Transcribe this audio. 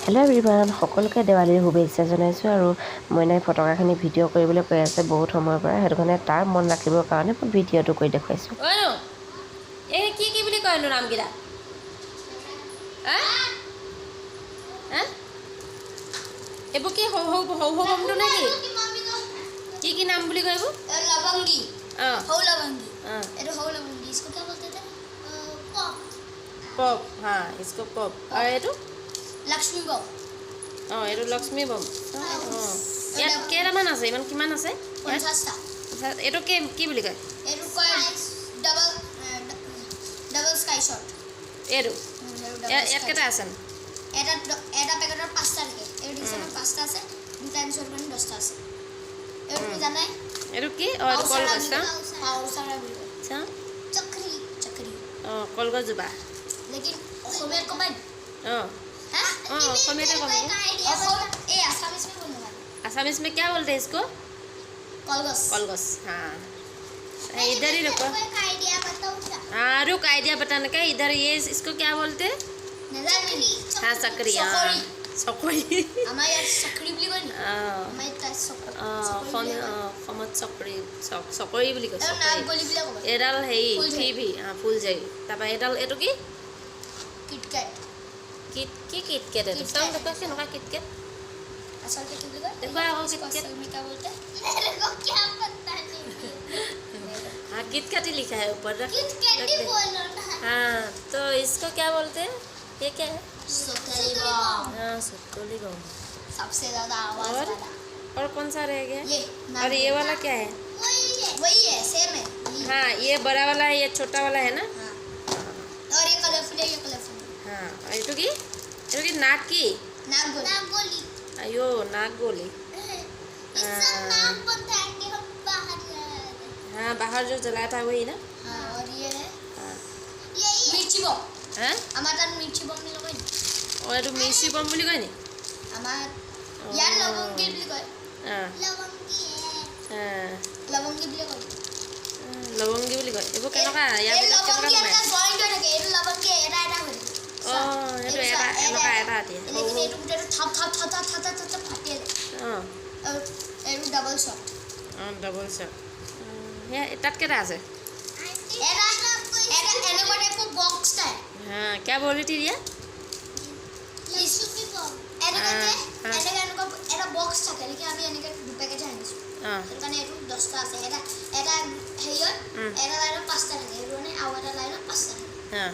hello everyone সকলোকে দেৱালীৰ শুভেচ্ছা জনাইছোঁ আৰু মইনাই ফটকাখিনি ভিডিঅ' কৰিবলৈ কৈ আছে বহুত সময়ৰ পৰা সেইটো কাৰণে তাৰ মন ৰাখিবৰ কাৰণে মই ভিডিঅ'টো কৰি দেখুৱাইছোঁ অনো এই কি বুলি কয়নো নামগিৰা এইবোৰ কি হৌ বমটো নে কি নাম বুলি কয় এইবোৰ लवंगी হৌ लवंगी ये हौ लवंगी इसको क्या बोलते थे पॉप पॉप हाँ इसको पॉप और ये लक्ष्मी बम এইটো লক্ষ্মী বম ইয়াত কেইটামান আছে ইমান কিমান আছে 50টা এইটো কি বুলি কয় এইটো কয় ডাবল স্কাই শট এইটো ইয়াত কেইটা আছে এটা পেকেটৰ 5টা থাকে এই ডিজাইনৰ 5টা আছে দুটা এনচৰ কাৰণে 10টা আছে এইটো তুমি জানাই এইটো কি এইটো কলগছ পাউসাৰা বুলি কয় আচ্ছা চক্ৰী কলগছ জোপা लेकिन অসমীয়াত কবাই অসমীয়াতে ক'ব ए आसामीज में बोलने वाला असमीज में क्या बोलते हैं इसको कलगस कलगस हाँ इधर ही रुको आइडिया बताओ क्या हाँ रुक आइडिया बताने का इधर ये इसको क्या बोलते हैं हाँ सकरी हाँ सकरी हमारे यार सकरी बोली कोई हमारे तास सकरी फमत सकरी सकरी बोली को नाम बोली बिला को एडाल है थी भी हाँ फूल जाई तब एडाल एटो की किटकैट किटकैट है साउंड देखो कैसे नका किटकैट असल में क्या बोलेगा देखो आओ किटकैट में क्या बोलते हैं मेरे को क्या पता नहीं हाँ किटकैट ही लिखा है ऊपर किटकैट ही बोलो ना हाँ तो इसको क्या बोलते हैं ये क्या है सकरी बम हाँ सकरी बम सबसे ज्यादा आवाज वाला और कौन सा रह गया ये और ये वाला क्या है वही है सेम है हाँ ये बड़ा वाला है ये छोटा वाला है ना और ये कलरफुल है ये कलरफुल हाँ ये तो की नाक की नागोली अयो नाक गोली इसका नाम पता है कि हम बाहर हाँ बाहर जो जलाया था वही ना हाँ और ये है हाँ यही मिर्ची बम हाँ हमारा मिर्ची बम नहीं लगोई और ये तो मिर्ची बम बोली कोई नहीं हमार यार लवंगी भी लगोई हाँ लवंगी है हाँ लवंगी भी लगोई लवंगी बोली कोई ये वो क्या लगा यार ये लवंगी এটা জয়েন্ট হয়ে থাকে এটা লবঙ্গি এটা হয়ে ये तो এটা आती है लेकिन ये तो थप फाटे हाँ ये डबल शॉट डबल शॉट ये तक क्या था से এটা এনে কোটা একটা বক্স টা हाँ क्या बोल रही थी रिया লক্ষ্মী বম এটা বক্স থাকে লিখে আমি এনেকে দু প্যাকেজ আনিছো এখানে এটো 10টা আছে এটা হেইয়ত এটা লাইনত 5টা থাকে এটো মানে আও এটা লাইনত 5টা থাকে हाँ